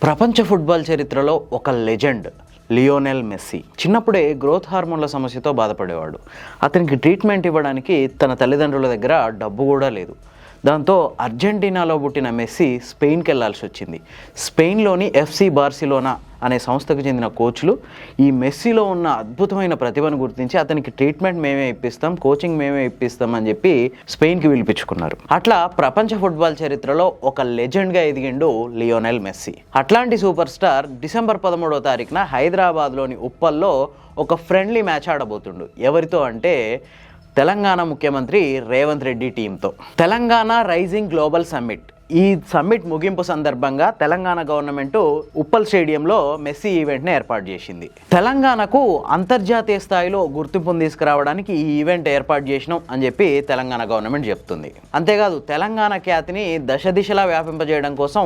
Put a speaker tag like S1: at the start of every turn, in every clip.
S1: ప్రపంచ ఫుట్బాల్ చరిత్రలో ఒక లెజెండ్ లియోనెల్ మెస్సీ. చిన్నప్పుడే గ్రోత్ హార్మోన్ల సమస్యతో బాధపడేవాడు. అతనికి ట్రీట్మెంట్ ఇవ్వడానికి తన తల్లిదండ్రుల దగ్గర డబ్బు కూడా లేదు. దాంతో అర్జెంటీనాలో పుట్టిన మెస్సీ స్పెయిన్కి వెళ్లాల్సి వచ్చింది. స్పెయిన్లోని ఎఫ్సి బార్సిలోనా అనే సంస్థకు చెందిన కోచ్లు ఈ మెస్సీలో ఉన్న అద్భుతమైన ప్రతిభను గుర్తించి అతనికి ట్రీట్మెంట్ మేమే ఇప్పిస్తాం, కోచింగ్ మేమే ఇప్పిస్తాం అని చెప్పి స్పెయిన్కి పిలిపించుకున్నారు. అట్లా ప్రపంచ ఫుట్బాల్ చరిత్రలో ఒక లెజెండ్గా ఎదిగిండు లియోనెల్ మెస్సీ. అట్లాంటి సూపర్ స్టార్ డిసెంబర్ 13వ తారీఖున హైదరాబాద్లోని ఉప్పల్లో ఒక ఫ్రెండ్లీ మ్యాచ్ ఆడబోతుండు. ఎవరితో అంటే తెలంగాణ ముఖ్యమంత్రి రేవంత్ రెడ్డి టీంతో. Telangana rising global summit. ఈ సమ్మిట్ ముగింపు సందర్భంగా తెలంగాణ గవర్నమెంట్ ఉప్పల్ స్టేడియంలో మెస్సీ ఈవెంట్ని ఏర్పాటు చేసింది. తెలంగాణకు అంతర్జాతీయ స్థాయిలో గుర్తింపును తీసుకురావడానికి ఈ ఈవెంట్ ఏర్పాటు చేసినాం అని చెప్పి తెలంగాణ గవర్నమెంట్ చెప్తుంది. అంతేకాదు తెలంగాణ ఖ్యాతిని దశ దిశలా వ్యాపింపజేయడం కోసం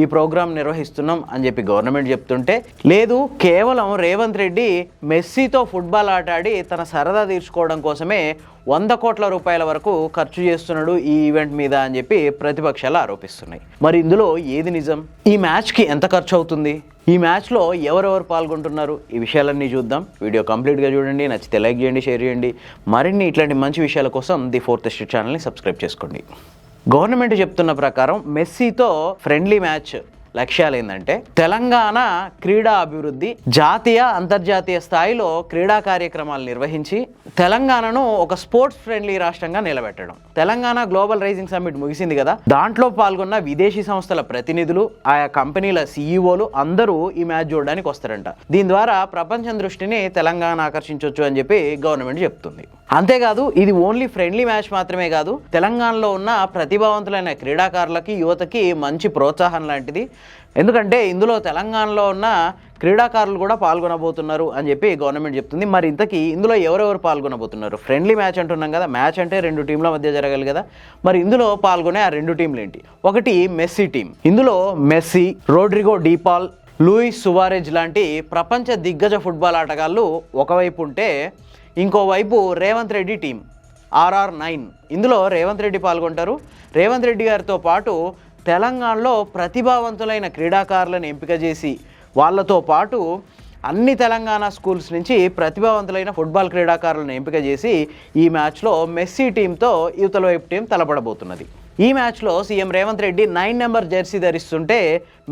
S1: ఈ ప్రోగ్రాం నిర్వహిస్తున్నాం అని చెప్పి గవర్నమెంట్ చెప్తుంటే, లేదు కేవలం రేవంత్ రెడ్డి మెస్సీతో ఫుట్బాల్ ఆటాడి తన సరదా తీర్చుకోవడం కోసమే 100 కోట్ల రూపాయల వరకు ఖర్చు చేస్తున్నాడు ఈ ఈవెంట్ మీద అని చెప్పి ప్రతిపక్షాలు ఆరోపిస్తున్నాయి. మరి ఇందులో ఏది నిజం? ఈ మ్యాచ్కి ఎంత ఖర్చు అవుతుంది? ఈ మ్యాచ్లో ఎవరెవరు పాల్గొంటున్నారు? ఈ విషయాలన్నీ చూద్దాం. వీడియో కంప్లీట్గా చూడండి. నచ్చితే లైక్ చేయండి, షేర్ చేయండి. మరిన్ని ఇట్లాంటి మంచి విషయాల కోసం ది ఫోర్త్ ఎస్టేట్ ఛానల్ని సబ్స్క్రైబ్ చేసుకోండి. గవర్నమెంట్ చెప్తున్న ప్రకారం మెస్సీతో ఫ్రెండ్లీ మ్యాచ్ లక్ష్యాలు ఏంటంటే తెలంగాణ క్రీడా అభివృద్ధి, జాతీయ అంతర్జాతీయ స్థాయిలో క్రీడా కార్యక్రమాలు నిర్వహించి తెలంగాణను ఒక స్పోర్ట్స్ ఫ్రెండ్లీ రాష్ట్రంగా నిలబెట్టడం. తెలంగాణ గ్లోబల్ రైజింగ్ సమ్మిట్ ముగిసింది కదా, దాంట్లో పాల్గొన్న విదేశీ సంస్థల ప్రతినిధులు, ఆయా కంపెనీల సీఈఓలు అందరూ ఈ మ్యాచ్ చూడడానికి వస్తారంట. దీని ద్వారా ప్రపంచం దృష్టిని తెలంగాణ ఆకర్షించవచ్చు అని చెప్పి గవర్నమెంట్ చెప్తుంది. అంతేకాదు ఇది ఓన్లీ ఫ్రెండ్లీ మ్యాచ్ మాత్రమే కాదు, తెలంగాణలో ఉన్న ప్రతిభావంతులైన క్రీడాకారులకి, యువతకి మంచి ప్రోత్సాహం లాంటిది. ఎందుకంటే ఇందులో తెలంగాణలో ఉన్న క్రీడాకారులు కూడా పాల్గొనబోతున్నారు అని చెప్పి గవర్నమెంట్ చెప్తుంది. మరి ఇంతకీ ఇందులో ఎవరెవరు పాల్గొనబోతున్నారు? ఫ్రెండ్లీ మ్యాచ్ అంటున్నాం కదా, మ్యాచ్ అంటే 2 టీంల మధ్య జరగాలి కదా. మరి ఇందులో పాల్గొనే ఆ 2 టీంలు ఏంటి? ఒకటి మెస్సీ టీం. ఇందులో Messi, Rodrigo De Paul, Luis Suarez లాంటి ప్రపంచ దిగ్గజ ఫుట్బాల్ ఆటగాళ్ళు ఒకవైపు ఉంటే, ఇంకోవైపు రేవంత్ రెడ్డి టీం RR9. ఇందులో రేవంత్ రెడ్డి పాల్గొంటారు. రేవంత్ రెడ్డి గారితో పాటు తెలంగాణలో ప్రతిభావంతులైన క్రీడాకారులను ఎంపిక చేసి వాళ్ళతో పాటు అన్ని తెలంగాణ స్కూల్స్ నుంచి ప్రతిభావంతులైన ఫుట్బాల్ క్రీడాకారులను ఎంపిక చేసి ఈ మ్యాచ్లో మెస్సీ టీంతో యువతల వైపు టీం తలపడబోతున్నది. ఈ మ్యాచ్లో CM Revanth Reddy 9 number jersey ధరిస్తుంటే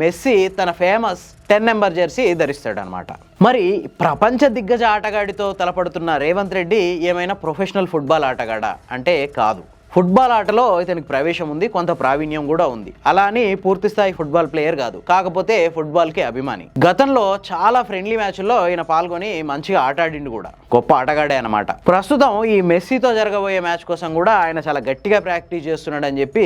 S1: మెస్సీ తన ఫేమస్ 10 నెంబర్ జెర్సీ ధరిస్తాడనమాట. మరి ప్రపంచ దిగ్గజ ఆటగాడితో తలపడుతున్న రేవంత్ రెడ్డి ఏమైనా ప్రొఫెషనల్ ఫుట్బాల్ ఆటగాడా అంటే కాదు. ఫుట్బాల్ ఆటలో ఇతనికి ప్రవేశం ఉంది, కొంత ప్రావీణ్యం కూడా ఉంది. అలా అని పూర్తిస్థాయి ఫుట్బాల్ ప్లేయర్ కాదు, కాకపోతే ఫుట్బాల్కి అభిమాని. గతంలో చాలా ఫ్రెండ్లీ మ్యాచ్ల్లో ఈయన పాల్గొని మంచిగా ఆటాడిండు కూడా, గొప్ప ఆటగాడే అనమాట. ప్రస్తుతం ఈ మెస్సీతో జరగబోయే మ్యాచ్ కోసం కూడా ఆయన చాలా గట్టిగా ప్రాక్టీస్ చేస్తున్నాడు అని చెప్పి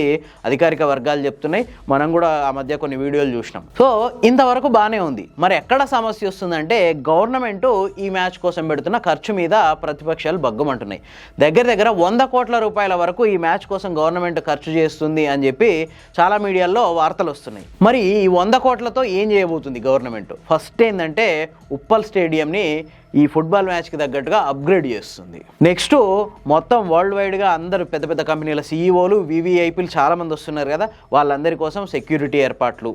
S1: అధికారిక వర్గాలు చెప్తున్నాయి. మనం కూడా ఆ మధ్య కొన్ని వీడియోలు చూసినాం. సో ఇంతవరకు బాగానే ఉంది. మరి ఎక్కడ సమస్య వస్తుందంటే గవర్నమెంట్ ఈ మ్యాచ్ కోసం పెడుతున్న ఖర్చు మీద ప్రతిపక్షాలు బగ్గమంటున్నాయి. దగ్గర దగ్గర 100 కోట్ల రూపాయల వరకు ఈ మ్యాచ్ కోసం గవర్నమెంట్ ఖర్చు చేస్తుంది అని చెప్పి చాలా మీడియాల్లో వార్తలు వస్తున్నాయి. మరి ఈ 100 కోట్లతో ఏం చేయబోతుంది గవర్నమెంట్? ఫస్ట్ ఏంటంటే ఉప్పల్ స్టేడియంని ఈ ఫుట్బాల్ మ్యాచ్కి తగ్గట్టుగా అప్గ్రేడ్ చేస్తుంది. నెక్స్ట్ మొత్తం వరల్డ్ వైడ్గా అందరూ పెద్ద పెద్ద కంపెనీల సీఈఓలు, వివిఐపీలు చాలామంది వస్తున్నారు కదా, వాళ్ళందరి కోసం సెక్యూరిటీ ఏర్పాట్లు.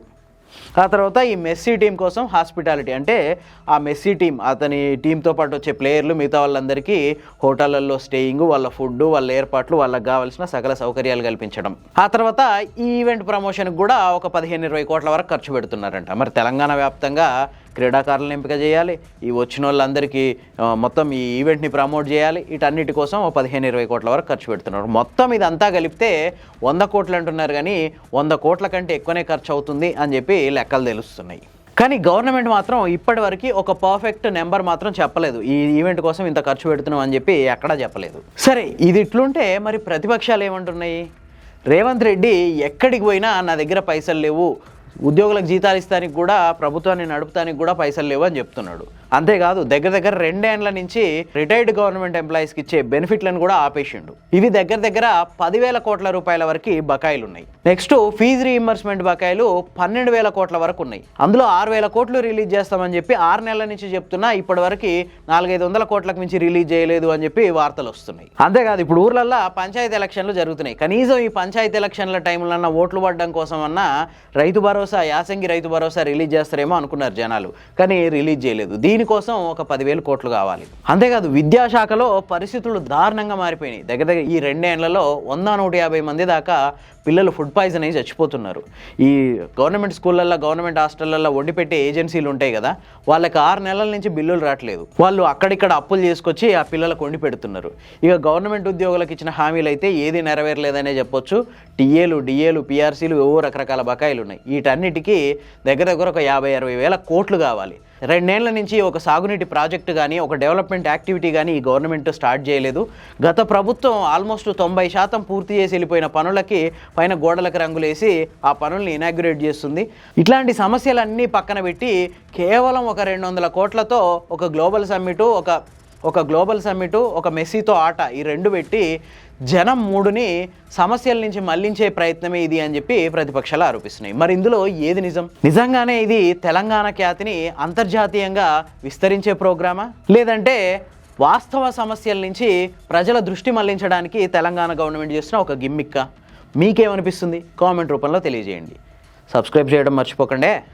S1: ఆ తర్వాత ఈ మెస్సీ టీం కోసం హాస్పిటాలిటీ, అంటే ఆ మెస్సీ టీం అతని టీంతో పాటు వచ్చే ప్లేయర్లు మిగతా వాళ్ళందరికీ హోటళ్ళల్లో స్టేయింగ్, వాళ్ళ ఫుడ్, వాళ్ళ ఏర్పాట్లు, వాళ్ళకి కావాల్సిన సకల సౌకర్యాలు కల్పించడం. ఆ తర్వాత ఈ ఈవెంట్ ప్రమోషన్కి కూడా ఒక 15-20 కోట్ల వరకు ఖర్చు పెడుతున్నారంట. మరి తెలంగాణ వ్యాప్తంగా క్రీడాకారులను ఎంపిక చేయాలి, ఈ వచ్చిన వాళ్ళందరికీ మొత్తం ఈ ఈవెంట్ని ప్రమోట్ చేయాలి. వీటన్నిటి కోసం 15-20 కోట్ల వరకు ఖర్చు పెడుతున్నారు. మొత్తం ఇదంతా కలిపితే 100 కోట్లు అంటున్నారు, కానీ 100 కోట్ల కంటే ఎక్కువనే ఖర్చు అవుతుంది అని చెప్పి లెక్కలు తెలుస్తున్నాయి. కానీ గవర్నమెంట్ మాత్రం ఇప్పటివరకు ఒక పర్ఫెక్ట్ నెంబర్ మాత్రం చెప్పలేదు. ఈ ఈవెంట్ కోసం ఇంత ఖర్చు పెడుతున్నాం అని చెప్పి ఎక్కడా చెప్పలేదు. సరే, ఇది ఇట్లుంటే మరి ప్రతిపక్షాలు ఏమంటున్నాయి? రేవంత్ రెడ్డి ఎక్కడికి పోయినా నా దగ్గర పైసలు లేవు, ఉద్యోగులకు జీతాలు ఇస్తానికి కూడా, ప్రభుత్వాన్ని నడుపుతానికి కూడా పైసలు లేవు అని చెప్తున్నాడు. అంతేకాదు దగ్గర దగ్గర 2 ఏళ్ల నుంచి రిటైర్డ్ గవర్నమెంట్ ఎంప్లాయీస్కి ఇచ్చే బెనిఫిట్లను కూడా ఆపేసిండు. ఇవి దగ్గర దగ్గర 10,000 కోట్ల రూపాయల వరకు బకాయిలు ఉన్నాయి. నెక్స్ట్ ఫీజు రీఇంబర్స్మెంట్ బకాయిలు 12,000 కోట్ల వరకు ఉన్నాయి. అందులో 6,000 కోట్లు రిలీజ్ చేస్తామని చెప్పి 6 నెలల నుంచి చెప్తున్నా ఇప్పటి వరకు 400-500 కోట్లకు మించి రిలీజ్ చేయలేదు అని చెప్పి వార్తలు వస్తున్నాయి. అంతేకాదు ఇప్పుడు ఊర్లల్లో పంచాయతీ ఎలక్షన్లు జరుగుతున్నాయి. కనీసం ఈ పంచాయతీ ఎలక్షన్ల టైంలో ఓట్లు పడడం కోసం అన్నా రైతు భరోసా, యాసంగి రైతు భరోసా రిలీజ్ చేస్తారేమో అనుకున్నారు జనాలు, కానీ రిలీజ్ చేయలేదు. దీనికోసం ఒక 10,000 కోట్లు కావాలి. అంతేకాదు విద్యాశాఖలో పరిస్థితులు దారుణంగా మారిపోయినాయి. దగ్గర దగ్గర ఈ 2 ఏళ్లలో 100-150 మంది దాకా పిల్లలు ఫుడ్ పాయిజన్ అయ్యి చచ్చిపోతున్నారు. ఈ గవర్నమెంట్ స్కూళ్ళల్లో, గవర్నమెంట్ హాస్టళ్లలో వండి పెట్టే ఏజెన్సీలు ఉంటాయి కదా, వాళ్ళకి 6 నెలల నుంచి బిల్లులు రావట్లేదు. వాళ్ళు అక్కడిక్కడ అప్పులు చేసుకొచ్చి ఆ పిల్లలకు వండి పెడుతున్నారు. ఇక గవర్నమెంట్ ఉద్యోగులకు ఇచ్చిన హామీలు అయితే ఏది నెరవేరలేదనే చెప్పొచ్చు. టీఏలు, డిఏలు, పిఆర్సీలు ఏవో రకరకాల బకాయిలు ఉన్నాయి. వీటన్నిటికీ దగ్గర దగ్గర ఒక 50-60 వేల కోట్లు కావాలి. 2 ఏళ్ల నుంచి ఒక సాగునీటి ప్రాజెక్టు కానీ, ఒక డెవలప్మెంట్ యాక్టివిటీ కానీ ఈ గవర్నమెంట్ స్టార్ట్ చేయలేదు. గత ప్రభుత్వం ఆల్మోస్ట్ 90% పూర్తి చేసి వెళ్ళిపోయిన పనులకి పైన గోడలకు రంగులేసి ఆ పనుల్ని ఇనాగ్యురేట్ చేస్తుంది. ఇట్లాంటి సమస్యలన్నీ పక్కన పెట్టి కేవలం ఒక 200 కోట్లతో ఒక గ్లోబల్ సమ్మిటు, ఒక మెస్సీతో ఆట, ఈ 2 పెట్టి జనం మూడుని సమస్యల నుంచి మళ్లించే ప్రయత్నమే ఇది అని చెప్పి ప్రతిపక్షాలు ఆరోపిస్తున్నాయి. మరి ఇందులో ఏది నిజం? నిజంగానే ఇది తెలంగాణ ఖ్యాతిని అంతర్జాతీయంగా విస్తరించే ప్రోగ్రామా, లేదంటే వాస్తవ సమస్యల నుంచి ప్రజల దృష్టి మళ్లించడానికి తెలంగాణ గవర్నమెంట్ చేస్తున్న ఒక గిమ్మిక్కా? మీకేమనిపిస్తుంది? కామెంట్ రూపంలో తెలియజేయండి. సబ్స్క్రైబ్ చేయడం మర్చిపోకండి.